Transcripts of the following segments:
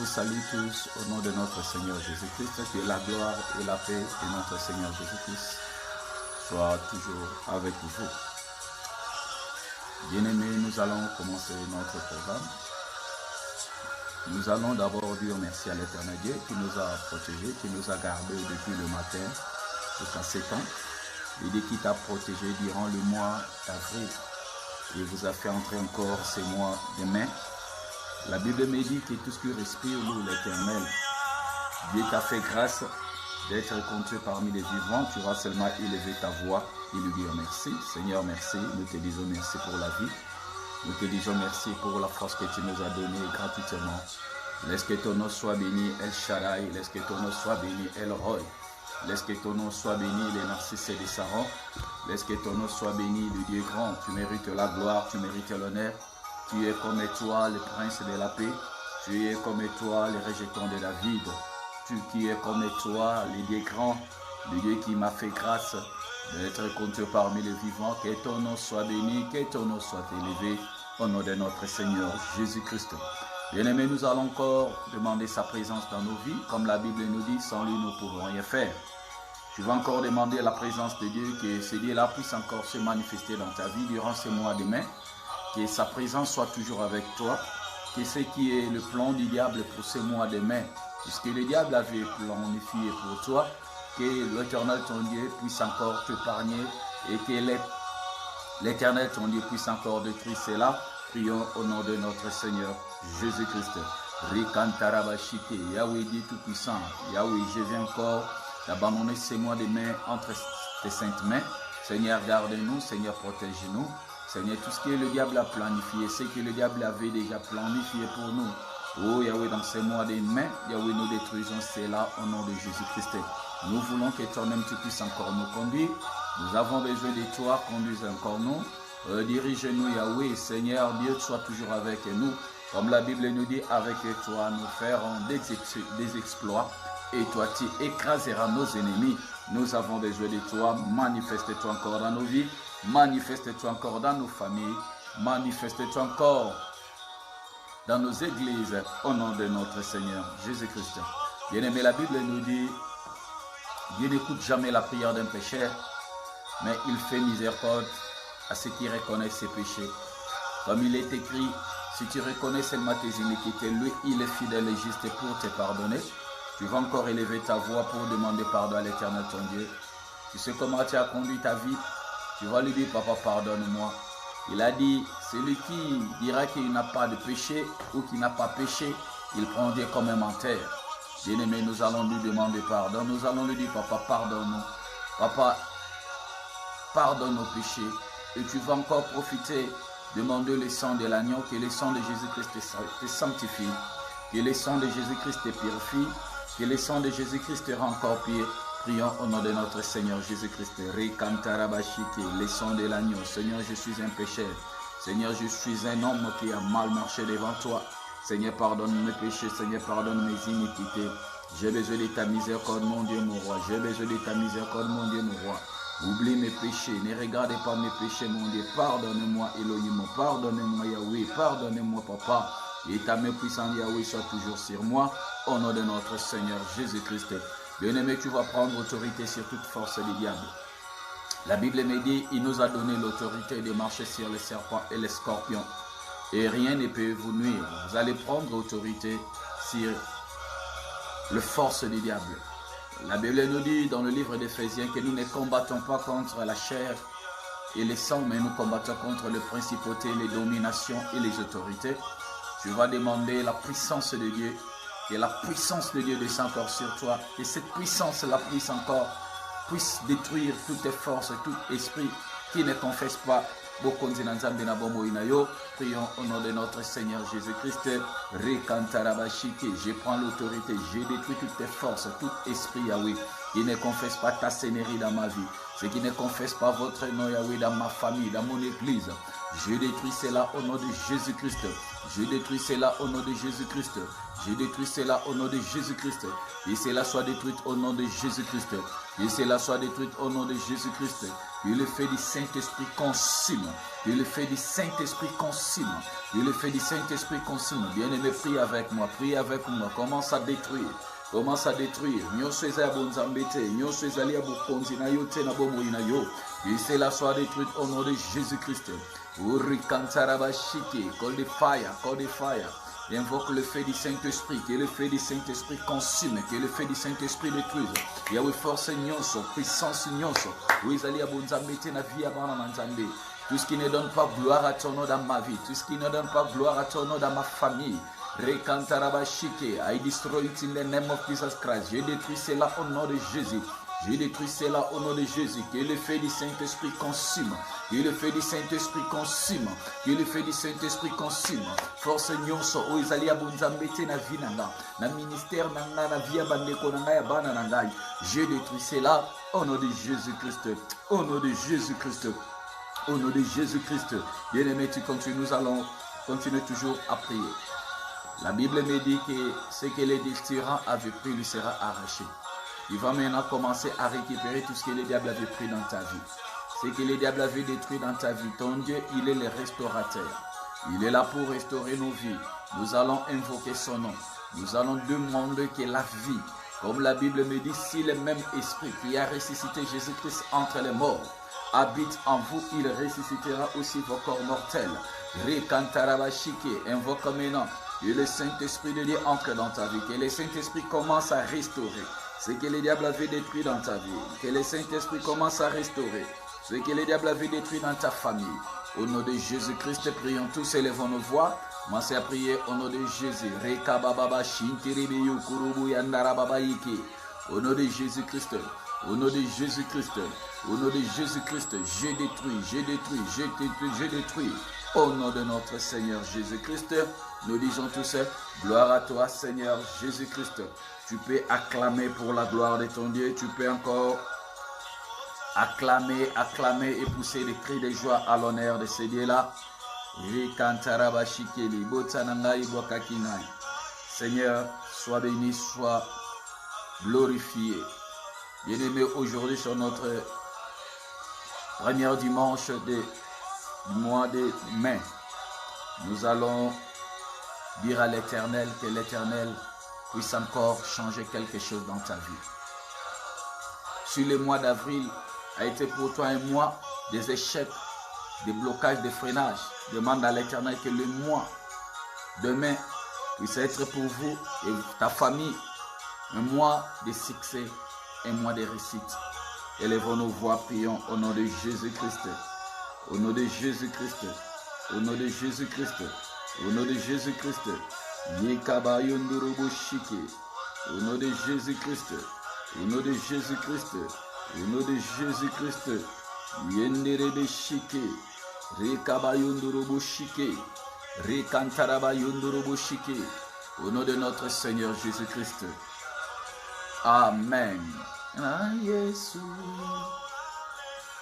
vous salue tous au nom de notre Seigneur Jésus-Christ. Que la gloire et la paix de notre Seigneur Jésus-Christ soient toujours avec vous. Bien-aimés, nous allons commencer notre programme. Nous allons d'abord dire merci à l'Éternel Dieu qui nous a protégés, qui nous a gardés depuis le matin jusqu'à 7 ans. Il dit qu'il t'a protégé durant le mois d'avril. Il vous a fait entrer encore ces mois de mai. La Bible me dit que tout ce qui respire loue l'Éternel. Dieu t'a fait grâce d'être compté parmi les vivants. Tu vas seulement élever ta voix et lui dire merci. Seigneur, merci. Nous te disons merci pour la vie. Nous te disons merci pour la force que tu nous as donnée gratuitement. Laisse que ton nom soit béni, El Shaddai. Laisse que ton nom soit béni, El Roy. Laisse que ton nom soit béni, les Narcisses des Sarons. Laisse que ton nom soit béni, le Dieu grand. Tu mérites la gloire, tu mérites l'honneur. Tu es comme toi, le prince de la paix. Tu es comme toi, le rejeton de David. Tu qui es comme toi, le Dieu grand, le Dieu qui m'a fait grâce d'être compté parmi les vivants. Que ton nom soit béni, que ton nom soit élevé au nom de notre Seigneur Jésus-Christ. Bien-aimés, nous allons encore demander sa présence dans nos vies. Comme la Bible nous dit, sans lui, nous ne pouvons rien faire. Tu vas encore demander la présence de Dieu, que ce Dieu-là puisse encore se manifester dans ta vie durant ces mois de mai. Que sa présence soit toujours avec toi. Que ce qui est le plan du diable pour ces mois de mai, puisque le diable avait planifié pour toi, que l'Éternel ton Dieu puisse encore t'épargner et que l'Éternel ton Dieu puisse encore détruire cela. Prions au nom de notre Seigneur Jésus-Christ. Rikantarabashite, Yahweh Dieu Tout-Puissant, Yahweh, je viens encore d'abandonner ces mois de mai entre tes saintes mains. Seigneur, garde-nous, Seigneur, protège-nous. Seigneur, tout ce que le diable a planifié, ce que le diable avait déjà planifié pour nous. Oh Yahweh, dans ces mois de mai, Yahweh, nous détruisons cela au nom de Jésus-Christ. Nous voulons que toi-même tu puisses encore nous conduire. Nous avons besoin de toi, conduise encore nous. Dirige-nous Yahweh, Seigneur, Dieu soit toujours avec nous. Comme la Bible nous dit, avec toi nous ferons des exploits. Et toi tu écraseras nos ennemis. Nous avons besoin de toi. Manifeste-toi encore dans nos vies. Manifeste-toi encore dans nos familles. Manifeste-toi encore dans nos églises. Au nom de notre Seigneur Jésus-Christ. Bien-aimé, la Bible nous dit, Dieu n'écoute jamais la prière d'un pécheur, mais il fait miséricorde à ceux qui reconnaissent ses péchés. Comme il est écrit, si tu reconnais seulement tes iniquités, lui, il est fidèle et juste pour te pardonner. Tu vas encore élever ta voix pour demander pardon à l'Éternel ton Dieu. Tu sais comment tu as conduit ta vie. Tu vas lui dire, papa, pardonne-moi. Il a dit, celui qui dira qu'il n'a pas de péché ou qui n'a pas péché, il prend Dieu comme un menteur. Bien-aimé, nous allons lui demander pardon. Nous allons lui dire, papa, pardonne-nous. Papa, pardonne nos péchés. Et tu vas encore profiter, demander le sang de l'agneau, que le sang de Jésus-Christ te sanctifie, que le sang de Jésus-Christ te purifie, que le sang de Jésus-Christ te rend encore pire. Prions au nom de notre Seigneur Jésus-Christ. Le sang de l'agneau. Seigneur, je suis un pécheur. Seigneur, je suis un homme qui a mal marché devant toi. Seigneur, pardonne mes péchés. Seigneur, pardonne mes iniquités. J'ai besoin de ta miséricorde, mon Dieu, mon roi. J'ai besoin de ta miséricorde, mon Dieu, mon roi. Oublie mes péchés. Ne regardez pas mes péchés, mon Dieu. Pardonne-moi, Elohim. Pardonne-moi, Yahweh. Pardonne-moi, Papa. Et ta main puissante, Yahweh, soit toujours sur moi. Au nom de notre Seigneur Jésus-Christ. Bien-aimé, tu vas prendre autorité sur toute force du diable. La Bible me dit, il nous a donné l'autorité de marcher sur les serpents et les scorpions. Et rien ne peut vous nuire. Vous allez prendre autorité sur les forces du diable. La Bible nous dit dans le livre d'Éphésiens que nous ne combattons pas contre la chair et le sang, mais nous combattons contre les principautés, les dominations et les autorités. Tu vas demander la puissance de Dieu. Que la puissance de Dieu descend encore sur toi. Et cette puissance-là puisse détruire toutes tes forces, tout esprit qui ne confesse pas. Prions au nom de notre Seigneur Jésus-Christ. Je prends l'autorité. Je détruis toutes tes forces, tout esprit, Yahweh, qui ne confesse pas ta seigneurie dans ma vie. ceux qui ne confessent pas votre nom, Yahweh, dans ma famille, dans mon église. Je détruis cela au nom de Jésus-Christ. Je détruis cela au nom de Jésus-Christ. Je détruis cela au nom de Jésus-Christ. Et cela soit détruit au nom de Jésus-Christ. Et cela soit détruit au nom de Jésus-Christ. Que le feu du Saint-Esprit consume. Que le feu du Saint-Esprit consume. Que le feu du Saint-Esprit consume. Bien-aimé, prie avec moi. Prie avec moi. Commence à détruire. Commence à détruire. Et cela soit détruit au nom de Jésus-Christ. Call the fire, call the fire. Invoque le feu du Saint-Esprit, que le feu du Saint-Esprit consume, que le feu du Saint-Esprit détruise. Yahweh force nyonso, puissance nyonso. Tout ce qui ne donne pas gloire à ton nom dans ma vie, tout ce qui ne donne pas gloire à ton nom dans ma famille. I destroy it in the name of Jesus Christ. Je détruis cela au nom de Jésus. Je détruis cela au nom de Jésus. Que le feu du Saint-Esprit consume. Que le feu du Saint-Esprit consume. Que le feu du Saint-Esprit consume. Force nyonso o izali abunza mbete na vie nanga. Na ministère nanga na vie bandeko nanga ya bana nanga. Je détruis cela au nom de Jésus-Christ. Au nom de Jésus-Christ. Au nom de Jésus-Christ. Bien-aimé, tu continues. Nous allons continuer toujours à prier. La Bible me dit que ce que les tyrans avaient pris lui sera arraché. Il va maintenant commencer à récupérer tout ce que le diable avait pris dans ta vie. Ce que le diable avait détruit dans ta vie. Ton Dieu, il est le restaurateur. Il est là pour restaurer nos vies. Nous allons invoquer son nom. Nous allons demander que la vie, comme la Bible me dit, si le même esprit qui a ressuscité Jésus-Christ entre les morts habite en vous, il ressuscitera aussi vos corps mortels. Invoque maintenant. Et le Saint-Esprit de Dieu entre dans ta vie. Que le Saint-Esprit commence à restaurer ce que le diable avait détruit dans ta vie. Que le Saint-Esprit commence à restaurer ce que le diable avait détruit dans ta famille. Au nom de Jésus-Christ, prions tous, élevons nos voix. Commencez à prier au nom de Jésus. Au nom de Jésus-Christ. Au nom de Jésus-Christ. Au nom de Jésus-Christ. Je détruis, je détruis, je détruis, je détruis. Au nom de notre Seigneur Jésus-Christ, nous disons tous, gloire à toi Seigneur Jésus-Christ. Tu peux acclamer pour la gloire de ton Dieu. Tu peux encore acclamer, acclamer et pousser des cris de joie à l'honneur de ce Dieu-là. Seigneur, sois béni, sois glorifié. Bien-aimé, aujourd'hui sur notre premier dimanche du mois de mai, nous allons dire à l'Éternel que l'Éternel puisse encore changer quelque chose dans ta vie. Si le mois d'avril a été pour toi un mois des échecs, des blocages, des freinages, demande à l'Éternel que le mois de mai puisse être pour vous et ta famille un mois de succès, un mois de réussite. Élevons nos voix, prions au nom de Jésus-Christ. Au nom de Jésus-Christ. Au nom de Jésus-Christ. Au nom de Jésus-Christ. Au nom de Jésus-Christ. Au nom de Jésus-Christ. Au nom de Jésus-Christ. Yenderebe shike. Rekabayondorobo shike. Rekantarabayondorobo shike. Au nom de notre Seigneur Jésus-Christ. Amen. Ah, Jésus.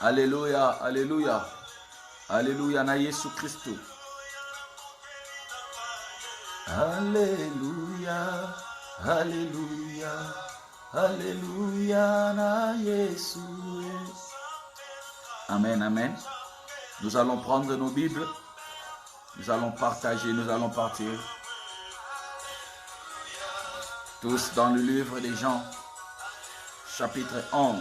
Alléluia, alléluia. Alléluia, na Jésus Christ. Alléluia, alléluia, alléluia, na Jésus. Amen, amen. Nous allons prendre nos Bibles. Nous allons partager, nous allons partir. Tous dans le livre des Jean, chapitre 11.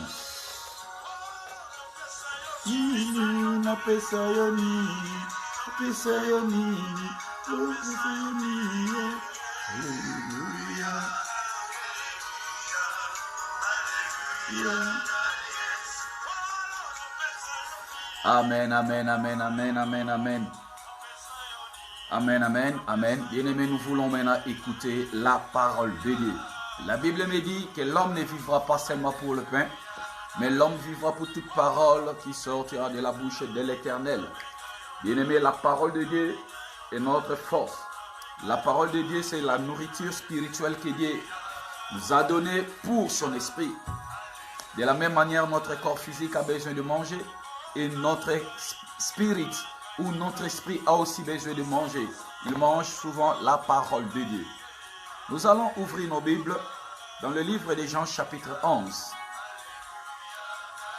Amen, amen, amen, amen, amen, amen. Amen, amen, amen. Bien-aimés, nous voulons maintenant écouter la parole de Dieu. La Bible me dit que l'homme ne vivra pas seulement pour le pain, mais l'homme vivra pour toute parole qui sortira de la bouche de l'Éternel. Bien-aimés, la parole de Dieu est notre force. La parole de Dieu, c'est la nourriture spirituelle que Dieu nous a donnée pour son esprit. De la même manière, notre corps physique a besoin de manger et notre spirit ou notre esprit a aussi besoin de manger. Il mange souvent la parole de Dieu. Nous allons ouvrir nos Bibles dans le livre de Jean chapitre 11.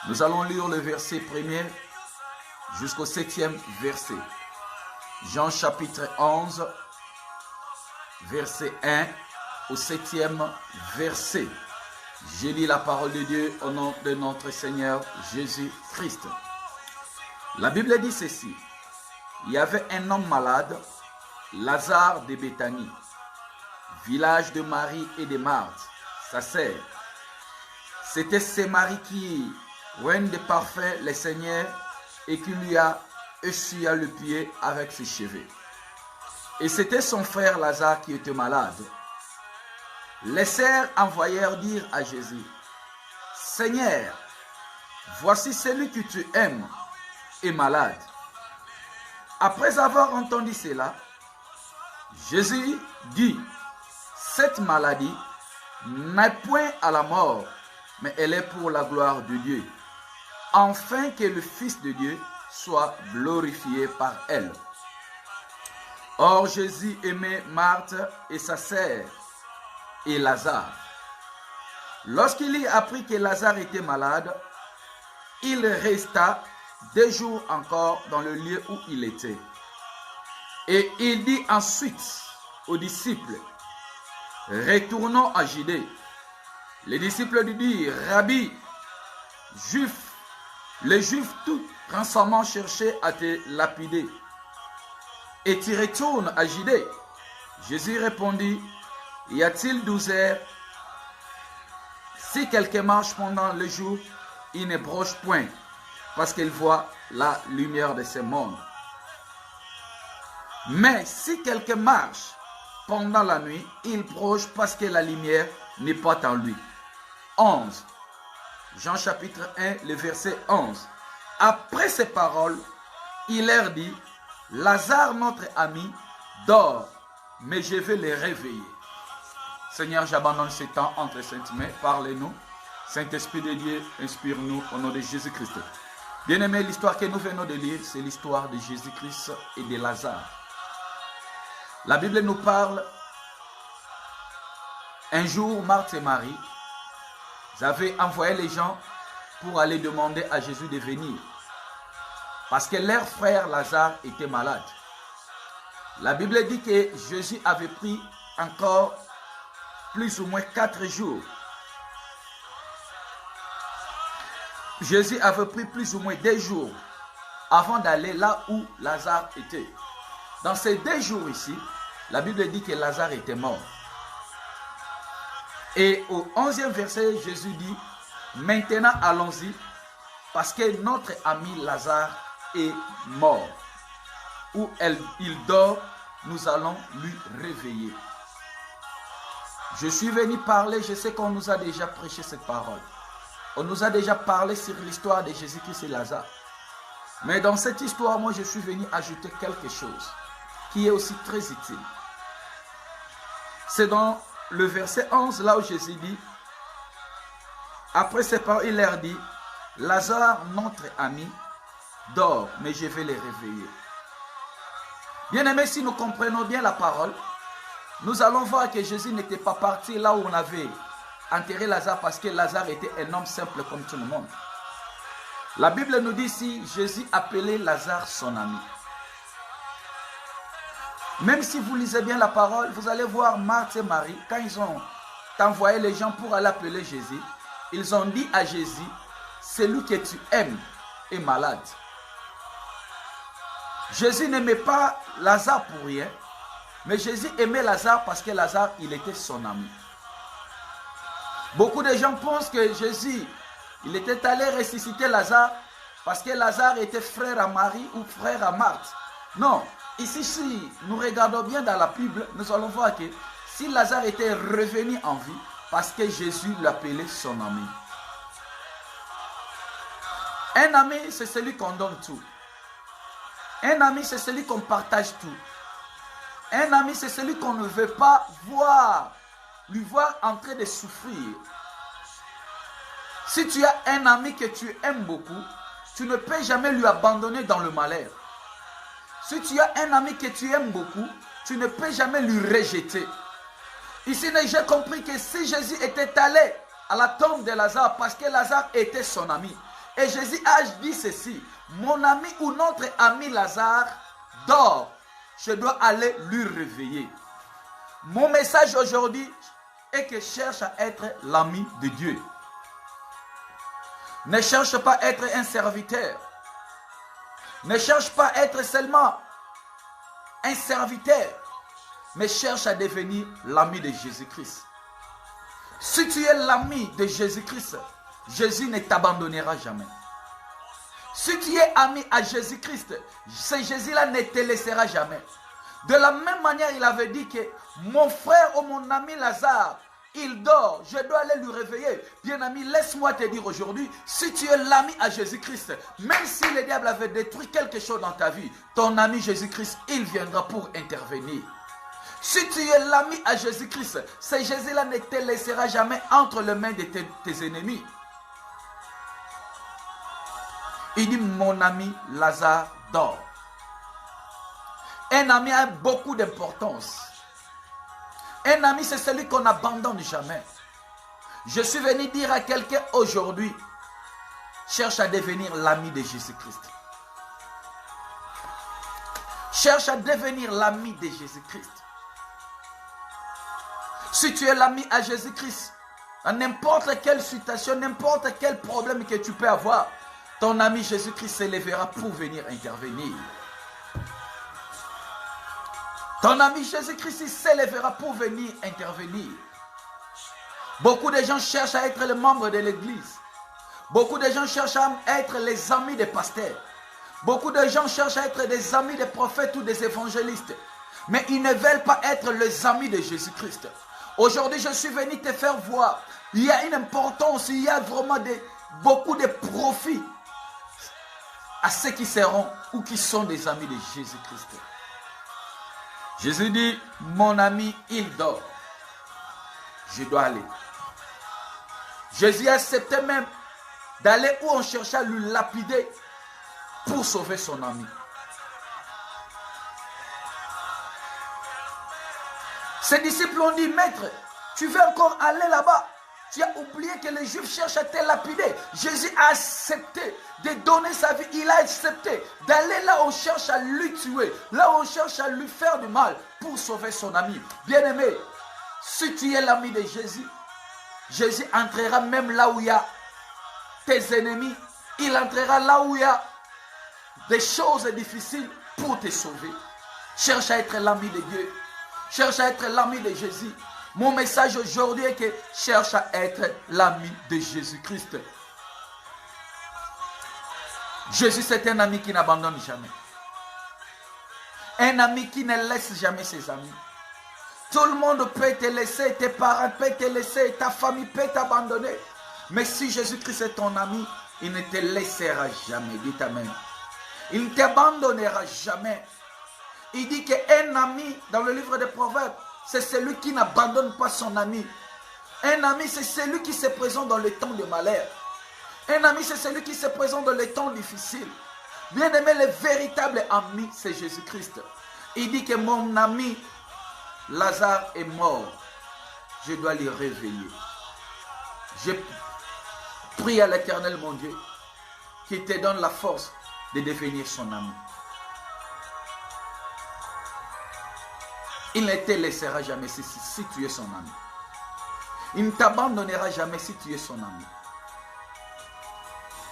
Nous allons lire le verset 1er jusqu'au 7e verset. Jean chapitre 11, verset 1 au 7e verset. Je lis la parole de Dieu au nom de notre Seigneur Jésus-Christ. La Bible dit ceci. Il y avait un homme malade, Lazare de Béthanie, village de Marie et de Marthe, sa sœur. C'était ce Marie qui oint de parfum le Seigneur et qui lui a essuyé le pied avec ses cheveux. Et c'était son frère Lazare qui était malade. Les sœurs envoyèrent dire à Jésus, « Seigneur, voici celui que tu aimes est malade. » Après avoir entendu cela, Jésus dit, « Cette maladie n'est point à la mort, mais elle est pour la gloire de Dieu, afin que le Fils de Dieu soit glorifié par elle. » Or Jésus aimait Marthe et sa sœur et Lazare. Lorsqu'il y apprit que Lazare était malade, il resta 2 jours encore dans le lieu où il était. Et il dit ensuite aux disciples, « Retournons à Judée. » Les disciples lui dirent, « Rabbi, les Juifs tout récemment cherchaient à te lapider. Et tu retournes à Judée. » Jésus répondit, « Y a-t-il 12 heures? Si quelqu'un marche pendant le jour, il ne broche point, parce qu'il voit la lumière de ce monde. Mais si quelqu'un marche pendant la nuit, il broche parce que la lumière n'est pas en lui. » 11. Jean chapitre 1, le verset 11. Après ces paroles, il leur dit, « Lazare, notre ami, dort, mais je vais le réveiller. » Seigneur, j'abandonne ce temps entre saintes mains. Parlez-nous. Saint-Esprit de Dieu, inspire-nous au nom de Jésus-Christ. Bien-aimés, l'histoire que nous venons de lire, c'est l'histoire de Jésus-Christ et de Lazare. La Bible nous parle, un jour, Marthe et Marie, ils avaient envoyé les gens pour aller demander à Jésus de venir. Parce que leur frère Lazare était malade. La Bible dit que Jésus avait pris encore plus ou moins 4 jours. Jésus avait pris plus ou moins 2 jours avant d'aller là où Lazare était. Dans ces 2 jours ici, la Bible dit que Lazare était mort. Et au 11e verset, Jésus dit, « Maintenant allons-y, parce que notre ami Lazare est mort. Où il dort, nous allons lui réveiller. » Je suis venu parler, je sais qu'on nous a déjà prêché cette parole. On nous a déjà parlé sur l'histoire de Jésus-Christ et Lazare. Mais dans cette histoire, moi je suis venu ajouter quelque chose qui est aussi très utile. C'est dans le verset 11, là où Jésus dit, après ces paroles, il leur dit, « Lazare, notre ami, dort, mais je vais le réveiller. » Bien-aimés, si nous comprenons bien la parole, nous allons voir que Jésus n'était pas parti là où on avait enterré Lazare parce que Lazare était un homme simple comme tout le monde. La Bible nous dit ici, Jésus appelait Lazare son ami. Même si vous lisez bien la parole, vous allez voir Marthe et Marie, quand ils ont envoyé les gens pour aller appeler Jésus, ils ont dit à Jésus, celui que tu aimes est malade. Jésus n'aimait pas Lazare pour rien, mais Jésus aimait Lazare parce que Lazare, il était son ami. Beaucoup de gens pensent que Jésus, il était allé ressusciter Lazare parce que Lazare était frère à Marie ou frère à Marthe. Non, ici, si nous regardons bien dans la Bible, nous allons voir que si Lazare était revenu en vie, parce que Jésus l'appelait son ami. Un ami, c'est celui qu'on donne tout. Un ami, c'est celui qu'on partage tout. Un ami, c'est celui qu'on ne veut pas voir, lui voir en train de souffrir. Si tu as un ami que tu aimes beaucoup, tu ne peux jamais lui abandonner dans le malheur. Si tu as un ami que tu aimes beaucoup, tu ne peux jamais lui rejeter. Ici, j'ai compris que si Jésus était allé à la tombe de Lazare, parce que Lazare était son ami, et Jésus a dit ceci, mon ami ou notre ami Lazare dort, je dois aller lui réveiller. Mon message aujourd'hui est que cherche à être l'ami de Dieu. Ne cherche pas à être un serviteur. Ne cherche pas à être seulement un serviteur, mais cherche à devenir l'ami de Jésus-Christ. Si tu es l'ami de Jésus-Christ, Jésus ne t'abandonnera jamais. Si tu es ami à Jésus-Christ, ce Jésus-là ne te laissera jamais. De la même manière, il avait dit que mon frère ou mon ami Lazare, il dort, je dois aller lui réveiller. Bien-ami, laisse-moi te dire aujourd'hui, si tu es l'ami à Jésus-Christ, même si le diable avait détruit quelque chose dans ta vie, ton ami Jésus-Christ, il viendra pour intervenir. Si tu es l'ami à Jésus-Christ, ce Jésus-là ne te laissera jamais entre les mains de tes ennemis. Il dit, mon ami Lazare dort. Un ami a beaucoup d'importance. Un ami, c'est celui qu'on n'abandonne jamais. Je suis venu dire à quelqu'un aujourd'hui, cherche à devenir l'ami de Jésus-Christ. Cherche à devenir l'ami de Jésus-Christ. Si tu es l'ami à Jésus-Christ, dans n'importe quelle situation, n'importe quel problème que tu peux avoir, ton ami Jésus-Christ s'élèvera pour venir intervenir. Ton ami Jésus-Christ s'élèvera pour venir intervenir. Beaucoup de gens cherchent à être les membres de l'église. Beaucoup de gens cherchent à être les amis des pasteurs. Beaucoup de gens cherchent à être des amis des prophètes ou des évangélistes. Mais ils ne veulent pas être les amis de Jésus-Christ. Aujourd'hui, je suis venu te faire voir. Il y a une importance, il y a vraiment beaucoup de profits à ceux qui seront ou qui sont des amis de Jésus-Christ. Jésus dit, mon ami, il dort. Je dois aller. Jésus acceptait même d'aller où on cherchait à lui lapider pour sauver son ami. Ses disciples ont dit, maître, tu veux encore aller là-bas? Tu as oublié que les Juifs cherchent à te lapider. Jésus a accepté de donner sa vie. Il a accepté d'aller là où on cherche à lui tuer. Là où on cherche à lui faire du mal pour sauver son ami. Bien-aimé, si tu es l'ami de Jésus, Jésus entrera même là où il y a tes ennemis. Il entrera là où il y a des choses difficiles pour te sauver. Cherche à être l'ami de Dieu. Cherche à être l'ami de Jésus. Mon message aujourd'hui est que cherche à être l'ami de Jésus-Christ. Jésus, c'est un ami qui n'abandonne jamais. Un ami qui ne laisse jamais ses amis. Tout le monde peut te laisser, tes parents peuvent te laisser, ta famille peut t'abandonner. Mais si Jésus-Christ est ton ami, il ne te laissera jamais. Dites Amen. Il ne t'abandonnera jamais. Il dit qu'un ami, dans le livre des Proverbes, c'est celui qui n'abandonne pas son ami. Un ami, c'est celui qui se présente dans les temps de malheur. Un ami, c'est celui qui se présente dans les temps difficiles. Bien aimé, le véritable ami, c'est Jésus-Christ. Il dit que mon ami Lazare est mort. Je dois le réveiller. Je prie à l'Éternel, mon Dieu, qui te donne la force de devenir son ami. Il ne te laissera jamais si tu es son ami. Il ne t'abandonnera jamais si tu es son ami.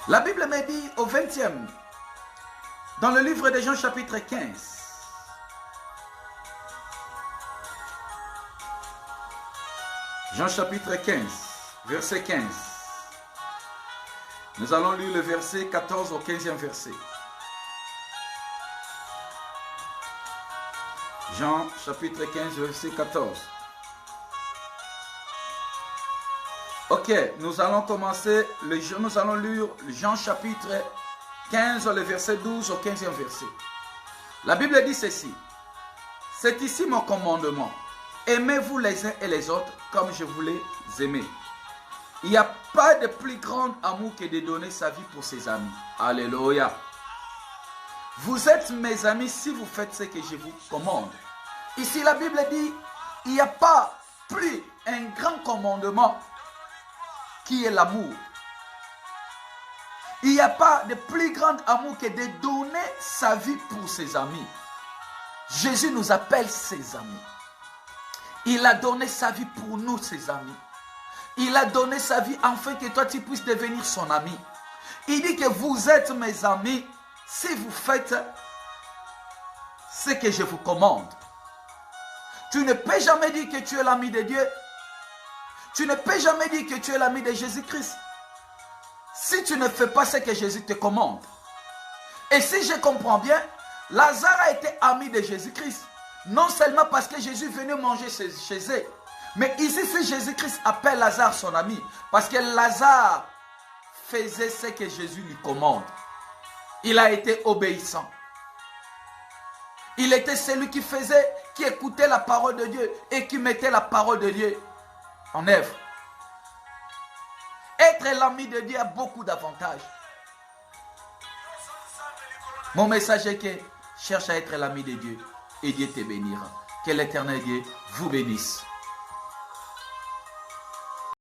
La Bible me dit au 20e, dans le livre de Jean chapitre 15, Jean chapitre 15, verset 15. Nous allons lire le verset 14 au 15e verset. Jean chapitre 15, verset 14. Ok, nous allons commencer, nous allons lire Jean chapitre 15, le verset 12 au 15e verset. La Bible dit ceci. C'est ici mon commandement. Aimez-vous les uns et les autres comme je vous les aimais. Il n'y a pas de plus grand amour que de donner sa vie pour ses amis. Alléluia. Vous êtes mes amis si vous faites ce que je vous commande. Ici, la Bible dit, il n'y a pas plus un grand commandement qui est l'amour. Il n'y a pas de plus grand amour que de donner sa vie pour ses amis. Jésus nous appelle ses amis. Il a donné sa vie pour nous, ses amis. Il a donné sa vie afin que toi tu puisses devenir son ami. Il dit que vous êtes mes amis si vous faites ce que je vous commande. Tu ne peux jamais dire que tu es l'ami de Dieu. Tu ne peux jamais dire que tu es l'ami de Jésus-Christ si tu ne fais pas ce que Jésus te commande. Et si je comprends bien, Lazare a été ami de Jésus-Christ. Non seulement parce que Jésus venait manger chez eux, mais ici c'est Jésus-Christ appelle Lazare son ami. Parce que Lazare faisait ce que Jésus lui commande. Il a été obéissant. Il était celui qui faisait, qui écoutait la parole de Dieu et qui mettait la parole de Dieu en œuvre. Être l'ami de Dieu a beaucoup d'avantages. Mon message est que cherche à être l'ami de Dieu et Dieu te bénira. Que l'Éternel Dieu vous bénisse.